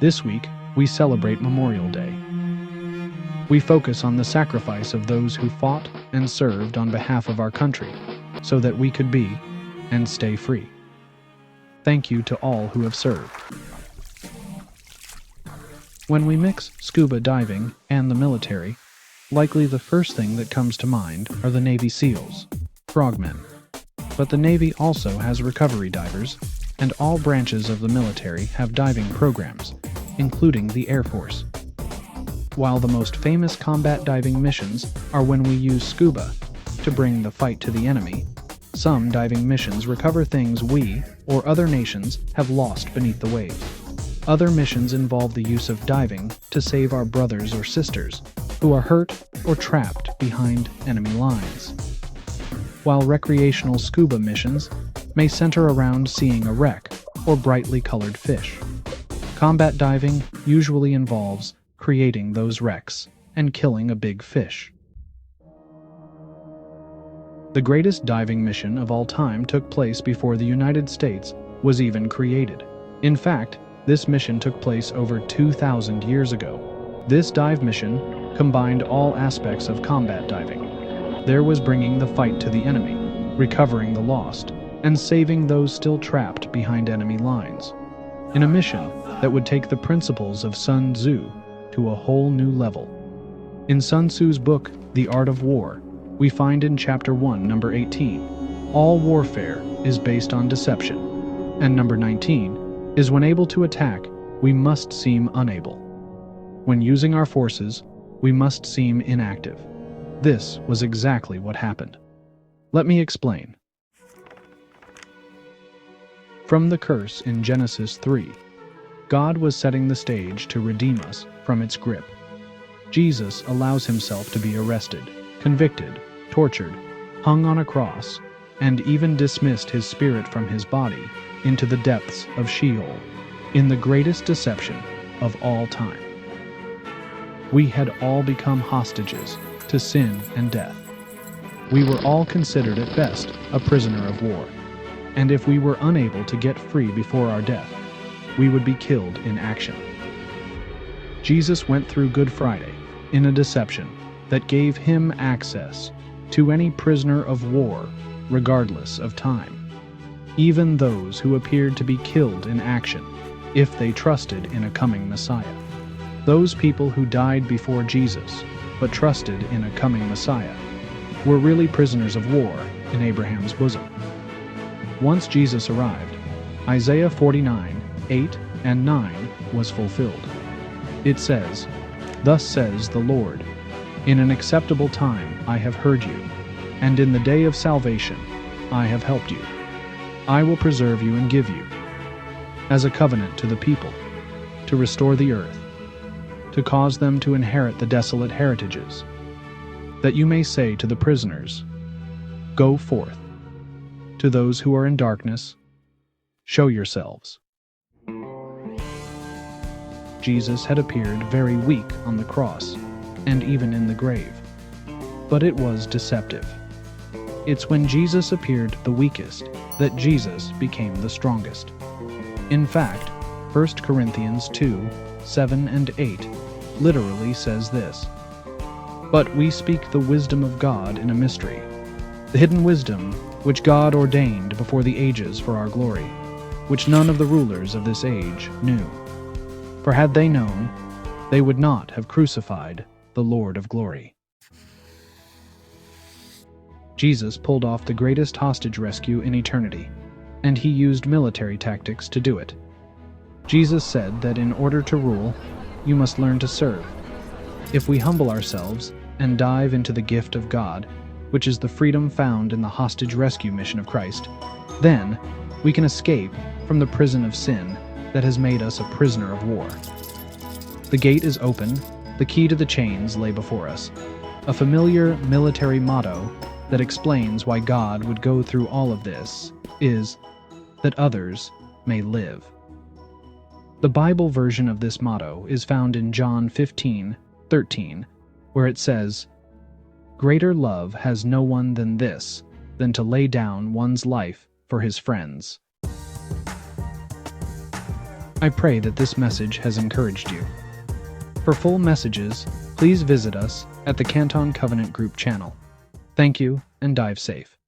This week, we celebrate Memorial Day. We focus on the sacrifice of those who fought and served on behalf of our country, so that we could be and stay free. Thank you to all who have served. When we mix scuba diving and the military, likely the first thing that comes to mind are the Navy SEALs, frogmen. But the Navy also has recovery divers, and all branches of the military have diving programs, including the Air Force. While the most famous combat diving missions are when we use scuba to bring the fight to the enemy, some diving missions recover things we or other nations have lost beneath the waves. Other missions involve the use of diving to save our brothers or sisters who are hurt or trapped behind enemy lines. While recreational scuba missions may center around seeing a wreck or brightly colored fish, combat diving usually involves creating those wrecks and killing a big fish. The greatest diving mission of all time took place before the United States was even created. In fact, this mission took place over 2,000 years ago. This dive mission combined all aspects of combat diving. There was bringing the fight to the enemy, recovering the lost, and saving those still trapped behind enemy lines. In a mission that would take the principles of Sun Tzu to a whole new level. In Sun Tzu's book, The Art of War, we find in Chapter 1, number 18, all warfare is based on deception, and number 19 is when able to attack, we must seem unable. When using our forces, we must seem inactive. This was exactly what happened. Let me explain. From the curse in Genesis 3, God was setting the stage to redeem us from its grip. Jesus allows himself to be arrested, convicted, tortured, hung on a cross, and even dismissed his spirit from his body into the depths of Sheol, in the greatest deception of all time. We had all become hostages to sin and death. We were all considered at best a prisoner of war, and if we were unable to get free before our death, we would be killed in action. Jesus went through Good Friday in a deception that gave him access to any prisoner of war, regardless of time, even those who appeared to be killed in action if they trusted in a coming Messiah. Those people who died before Jesus but trusted in a coming Messiah were really prisoners of war in Abraham's bosom. Once Jesus arrived, Isaiah 49, 8 and 9 was fulfilled. It says, "Thus says the Lord, in an acceptable time I have heard you, and in the day of salvation I have helped you. I will preserve you and give you, as a covenant to the people, to restore the earth, to cause them to inherit the desolate heritages, that you may say to the prisoners, 'Go forth,' to those who are in darkness, 'Show yourselves.'" Jesus had appeared very weak on the cross, and even in the grave. But it was deceptive. It's when Jesus appeared the weakest that Jesus became the strongest. In fact, 1 Corinthians 2, 7 and 8 literally says this, "But we speak the wisdom of God in a mystery, the hidden wisdom which God ordained before the ages for our glory, which none of the rulers of this age knew. For had they known, they would not have crucified the Lord of glory." Jesus pulled off the greatest hostage rescue in eternity, and he used military tactics to do it. Jesus said that in order to rule, you must learn to serve. If we humble ourselves and dive into the gift of God, which is the freedom found in the hostage rescue mission of Christ, then we can escape from the prison of sin that has made us a prisoner of war. The gate is open, the key to the chains lay before us. A familiar military motto that explains why God would go through all of this is, "that others may live." The Bible version of this motto is found in John 15:13, where it says, "Greater love has no one than this, than to lay down one's life for his friends." I pray that this message has encouraged you. For full messages, please visit us at the Canton Covenant Group channel. Thank you, and dive safe.